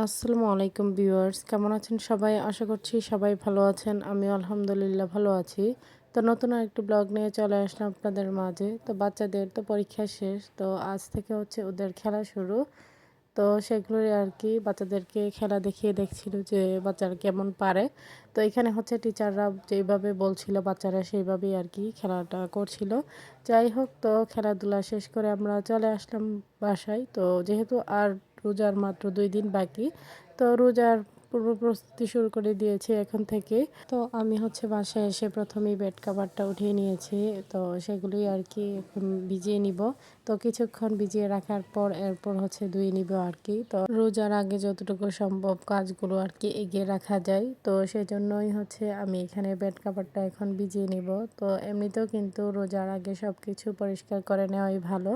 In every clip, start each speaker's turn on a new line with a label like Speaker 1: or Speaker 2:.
Speaker 1: আসসালামু আলাইকুম ভিউয়ার্স, কেমন আছেন সবাই? আশা করছি সবাই ভালো আছেন। আমিও আলহামদুলিল্লাহ ভালো আছি। তো নতুন আরেকটি ব্লগ নিয়ে চলে আসলাম আপনাদের মাঝে। তো বাচ্চাদের তো পরীক্ষা শেষ। তো আজ থেকে হচ্ছে ওদের খেলা শুরু। তো সেগুলোই আর কি বাচ্চাদেরকে খেলা দেখিয়ে দেখছিল যে বাচ্চারা কেমন পারে। তো এখানে হচ্ছে টিচাররা যেইভাবে বলছিল বাচ্চারা সেইভাবেই আর কি খেলাটা করছিল। যাই হোক, তো খেলাধুলা শেষ করে আমরা চলে আসলাম বাসায়। তো যেহেতু আর রোজার মাত্র ২ দিন বাকি, তো রোজার পূর্ব প্রস্তুতি শুরু করে দিয়েছি এখন থেকে। তো আমি হচ্ছে বাসায় এসে প্রথমেই বেড কাভারটা উঠিয়ে নিয়েছি। তো সেগুলোই আর কি এখন ভিজিয়ে নিব। তো কিছুক্ষণ ভিজিয়ে রাখার পর এরপর হচ্ছে ধুয়ে নিব আর কি। তো রোজার আগে যতটুকু সম্ভব কাজগুলো আর কি এগিয়ে রাখা যায়, তো সেজন্যই হচ্ছে আমি এখানে বেড কাভারটা এখন ভিজিয়ে নিব। তো এমনিতেও কিন্তু রোজার আগে সব কিছু পরিষ্কার করে নেওয়াই ভালো।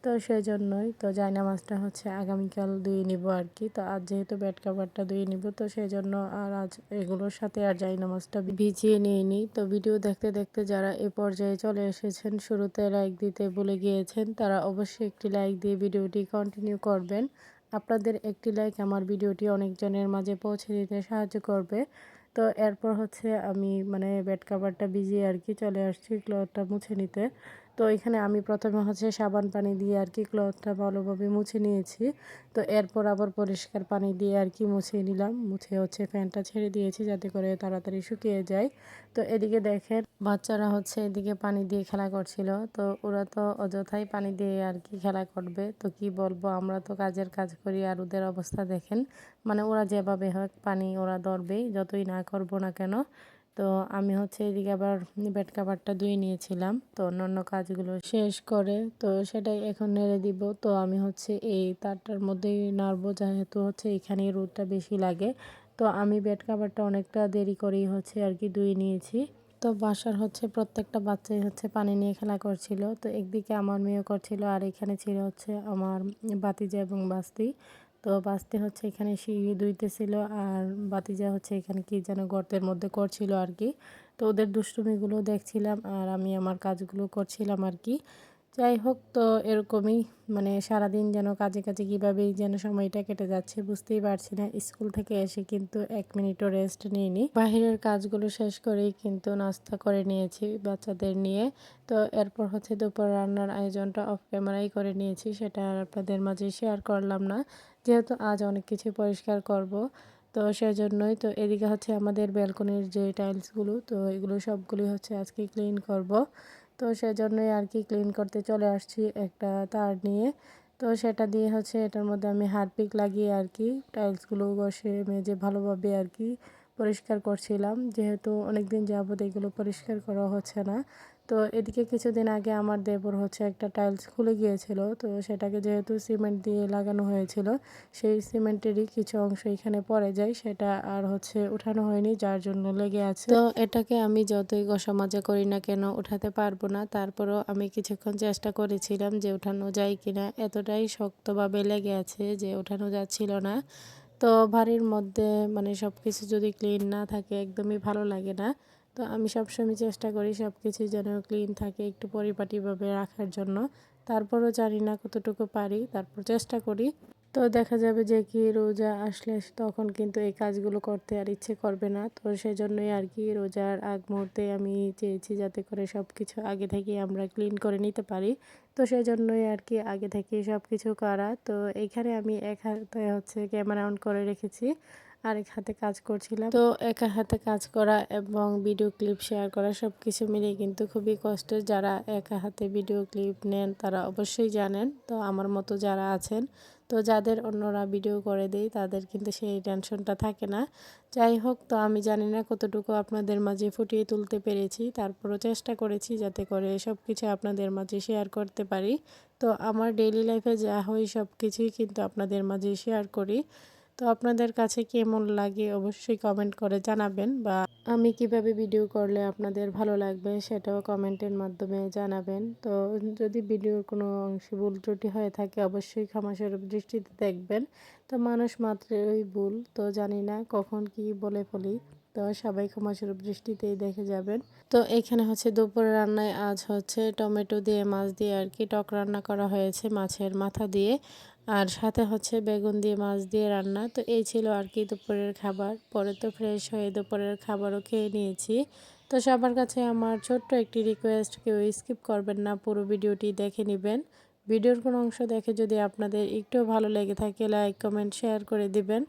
Speaker 1: তো সেজন্যই তো জায়নামাজটা হচ্ছে আগামীকাল ধুয়ে নিব আর কি। তো আজ যেহেতু বেড কাভারটা ধুয়ে নিব, তো সেজন্য আর আজ এগুলোর সাথে আর জায়নামাজটা ভিজিয়ে নিইনি। তো ভিডিও দেখতে দেখতে যারা এ পর্যায়ে চলে এসেছেন, শুরুতে লাইক দিতে ভুলে গিয়েছেন, তারা অবশ্যই একটি লাইক দিয়ে ভিডিওটি কন্টিনিউ করবেন। আপনাদের একটি লাইক আমার ভিডিওটি অনেকজনের মাঝে পৌঁছে দিতে সাহায্য করবে। তো এরপর হচ্ছে আমি বেড কাভারটা ভিজিয়ে আর কি চলে আসছি ক্লথটা মুছে নিতে। তো এখানে আমি প্রথমে হচ্ছে সাবান পানি দিয়ে আর কি ক্লথটা ভালোভাবে মুছে নিয়েছি। তো এরপর আবার পরিষ্কার পানি দিয়ে আর কি মুছিয়ে নিলাম। মুছে হচ্ছে ফ্যানটা ছেড়ে দিয়েছি যাতে করে তাড়াতাড়ি শুকিয়ে যায়। তো এদিকে দেখেন বাচ্চারা হচ্ছে এদিকে পানি দিয়ে খেলা করছিল। তো ওরা তো অযথাই পানি দিয়ে আর কি খেলা করবে। তো কি বলবো, আমরা তো কাজের কাজ করি আর ওদের অবস্থা দেখেন। ওরা যেভাবে হোক পানি ওরা ধরবেই, যতই না করবো না কেন। তো আমি হচ্ছে এদিকে আবার বেড কাভারটা ধুয়ে নিয়েছিলাম। তো অন্যান্য কাজগুলো শেষ করে তো সেটাই এখন নেড়ে দিব। তো আমি হচ্ছে এই তারটার মধ্যেই নাড়বো, যেহেতু হচ্ছে এখানে রোদটা বেশি লাগে। তো আমি বেড কাভারটা অনেকটা দেরি করেই হচ্ছে আর কি ধুয়ে নিয়েছি। তো বাসার হচ্ছে প্রত্যেকটা বাচ্চাই হচ্ছে পানি নিয়ে খেলা করছিল। তো একদিকে আমার মেয়েও করছিল আর এখানে ছিল হচ্ছে আমার ভাতিজা এবং বাস্তি। তো বাস্তি হচ্ছে এখানে সিঁড়ি ধুইতেছিল আর ভাতিজা হচ্ছে এখানে কি যেন গর্তের মধ্যে করছিল আর কি। তো ওদের দুষ্টুমিগুলো দেখছিলাম আর আমি আমার কাজগুলো করছিলাম আর কি। যাই হোক, তো এরকমই সারাদিন যেন কাজে কাজে কীভাবেই যেন সময়টা কেটে যাচ্ছে বুঝতেই পারছি না। স্কুল থেকে এসে কিন্তু 1 মিনিটও রেস্ট নিইনি। বাহিরের কাজগুলো শেষ করেই কিন্তু নাস্তা করে নিয়েছি বাচ্চাদের নিয়ে। তো এরপর হচ্ছে দুপুর রান্নার আয়োজনটা অফ ক্যামেরাই করে নিয়েছি, সেটা আর আপনাদের মাঝে শেয়ার করলাম না, যেহেতু আজ অনেক কিছু পরিষ্কার করব। তো সেজন্যই তো এদিকে হচ্ছে আমাদের ব্যালকনির যে টাইলসগুলো, তো এগুলো সবগুলোই হচ্ছে আজকে ক্লিন করব। তো সেজন্যই আর কি ক্লিন করতে চলে আসছি একটা তার নিয়ে। তো সেটা দিয়ে হচ্ছে এটার মধ্যে আমি হারপিক লাগিয়ে আর কি টাইলসগুলো ঘষে মেজে ভালোভাবে আর কি পরিষ্কার করছিলাম, যেহেতু অনেক দিন যাবত এগুলো পরিষ্কার করা হচ্ছে না। তো এদিকে কিছুদিন আগে আমার দেবর হচ্ছে একটা টাইলস খুলে গিয়েছিল। তো সেটাকে যেহেতু সিমেন্ট দিয়ে লাগানো হয়েছিল, সেই সিমেন্টেরই কিছু অংশ এখানে পড়ে যায়, সেটা আর হচ্ছে উঠানো হয়নি, যার জন্য লেগে আছে। তো এটাকে আমি যতই ঘষা মাজা করি না কেন উঠাতে পারবো না। তারপরও আমি কিছুক্ষণ চেষ্টা করেছিলাম যে উঠানো যায় কিনা, এতটাই শক্তভাবে লেগে আছে যে উঠানো যাচ্ছিল না। তো বাড়ির মধ্যে সব কিছু যদি ক্লিন না থাকে একদমই ভালো লাগে না। তো আমি সবসময় চেষ্টা করি সব কিছু যেন ক্লিন থাকে, একটু পরিপাটিভাবে রাখার জন্য। তারপরও জানি না কতটুকু পারি, তারপর চেষ্টা করি। তো দেখা যাবে যে কি রোজা আসলে তখন কিন্তু এই কাজগুলো করতে আর ইচ্ছে করবে না। তো সেজন্যই আর কি রোজার আগ মুহূর্তে আমি চেয়েছি যাতে করে সব কিছু আগে থেকে আমরা ক্লিন করে নিতে পারি। তো সেজন্যই আর কি আগে থেকেই সব কিছু করা। তো এইখানে আমি এক হাতে হচ্ছে ক্যামেরা অন করে রেখেছি, আরেক হাতে কাজ করছিলাম। তো একা হাতে কাজ করা এবং ভিডিও ক্লিপ শেয়ার করা সব কিছু মিলিয়ে কিন্তু খুবই কষ্টের। যারা একা হাতে ভিডিও ক্লিপ নেন তারা অবশ্যই জানেন। তো আমার মতো যারা আছেন, তো যাদের অন্যরা ভিডিও করে দেয় তাদের কিন্তু সেই টেনশনটা থাকে না। যাই হোক, তো আমি জানি না কতটুকু আপনাদের মাঝে ফুটিয়ে তুলতে পেরেছি, তারপরও চেষ্টা করেছি যাতে করে সব কিছু আপনাদের মাঝে শেয়ার করতে পারি। তো আমার ডেইলি লাইফে যা হয় সব কিছুই কিন্তু আপনাদের মাঝে শেয়ার করি। তো আপনাদের কাছে কেমন লাগে অবশ্যই কমেন্ট করে জানাবেন, বা আমি কিভাবে ভিডিও করলে আপনাদের ভালো লাগবে সেটাও কমেন্টের মাধ্যমে জানাবেন। তো যদি ভিডিওর কোনো অংশে ভুল ত্রুটি হয়ে থাকে অবশ্যই ক্ষমাসুলভ দৃষ্টিতে দেখবেন। তো মানুষ মাত্রই ভুল, তো জানি না কখন কি বলে ফেলি। তো সবাই ক্ষমাসুলভ দৃষ্টিতেই দেখে যাবেন। তো এখানে হচ্ছে দুপুরে রান্নায় আজ হচ্ছে টমেটো দিয়ে মাছ দিয়ে আর কি টক রান্না করা হয়েছে মাছের মাথা দিয়ে। আর সাথে হচ্ছে বেগুন দিয়ে মাছ দিয়ে রান্না। তো এই ছিল আর কি দুপুরের খাবার। পরে তো ফ্রেশ হয়ে দুপুরের খাবারও খেয়ে নিয়েছি। তো সবার কাছে আমার ছোট্ট একটি রিকোয়েস্ট, কেউ স্কিপ করবেন না, পুরো ভিডিওটি দেখে নেবেন। ভিডিওর কোনো অংশ দেখে যদি আপনাদের একটু ভালো লেগে থাকে লাইক কমেন্ট শেয়ার করে দিবেন।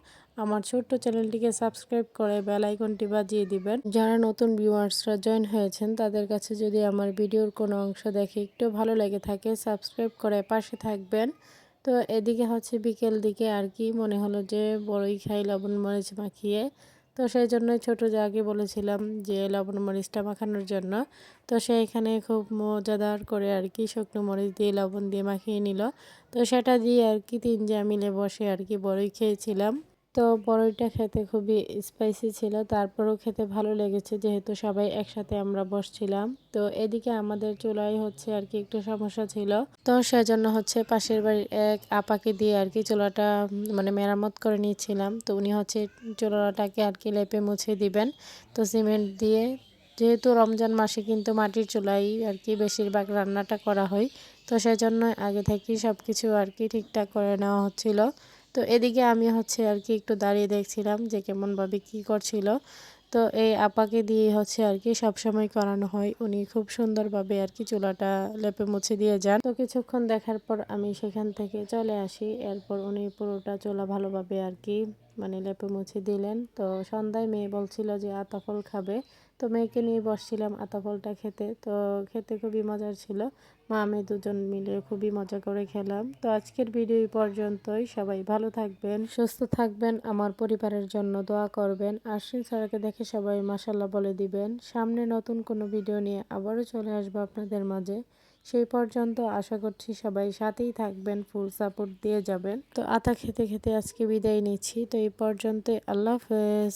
Speaker 1: আমার ছোট্ট চ্যানেলটিকে সাবস্ক্রাইব করে বেল আইকনটি বাজিয়ে দিবেন। যারা নতুন ভিউয়ার্সরা জয়েন হয়েছেন তাদের কাছে যদি আমার ভিডিওর কোনো অংশ দেখে একটু ভালো লেগে থাকে সাবস্ক্রাইব করে পাশে থাকবেন। তো এদিকে হচ্ছে বিকেল দিকে আর কি মনে হলো যে বড়ই খাই লবণ মরিচ মাখিয়ে। তো সেই জন্যই ছোটো জাকে বলেছিলাম যে লবণ মরিচটা মাখানোর জন্য। তো সে এখানে খুব মজাদার করে আর কি শুকনো মরিচ দিয়ে লবণ দিয়ে মাখিয়ে নিল। তো সেটা দিয়ে আর কি তিন জা মিলে বসে আর কি বড়ই খেয়েছিলাম। তো বড়ইটা খেতে খুবই স্পাইসি ছিল, তারপরেও খেতে ভালো লেগেছে যেহেতু সবাই একসাথে আমরা বসছিলাম। তো এদিকে আমাদের চুলায় হচ্ছে আর কি একটু সমস্যা ছিল, তো সেজন্য হচ্ছে পাশের বাড়ির এক আপাকে দিয়ে আর কি চুলাটা মানে মেরামত করে নিয়েছিলাম। তো উনি হচ্ছে চুলাটাকে আর কি লেপে মুছে দিবেন। তো সিমেন্ট দিয়ে, যেহেতু রমজান মাসে কিন্তু মাটির চুলাই আর কি বেশিরভাগ রান্নাটা করা হয়, তো সেজন্য আগে থেকেই সব কিছু আর কি ঠিকঠাক করে নেওয়া হচ্ছিল। তো এদিকে আমি হচ্ছে আর কি একটু দাঁড়িয়ে দেখছিলাম যে কেমনভাবে কি করছিল। তো এই আপাকে দিয়ে হচ্ছে আর কি সবসময় করানো হয়, উনি খুব সুন্দরভাবে আর কি চুলাটা লেপে মুছে দিয়ে যান। তো কিছুক্ষণ দেখার পর আমি সেখান থেকে চলে আসি, এরপর উনি পুরোটা চুলা ভালোভাবে আর কি মানে লেপে মুছে দিলেন। তো সন্ধ্যায় মেয়ে বলছিল যে আতা ফল খাবে, তো মেয়েকে নিয়ে বসছিলাম আতা ফলটা খেতে। তো খেতে খুবই মজার ছিল, মা আমি দুজন মিলে খুবই মজা করে খেলাম। তো আজকের ভিডিও এই পর্যন্তই, সবাই ভালো থাকবেন সুস্থ থাকবেন, আমার পরিবারের জন্য দোয়া করবেন। আশ্বিন স্যারকে দেখে সবাই মাশাল্লাহ বলে দিবেন। সামনে নতুন কোনো ভিডিও নিয়ে আবারও চলে আসবো আপনাদের মাঝে। সেই পর্যন্ত আশা করছি সবাই সাথেই থাকবেন, ফুল সাপোর্ট দিয়ে যাবেন। তো আতা খেতে খেতে আজকে বিদায় নিচ্ছি। তো এই পর্যন্তই, আল্লাহ হাফেজ।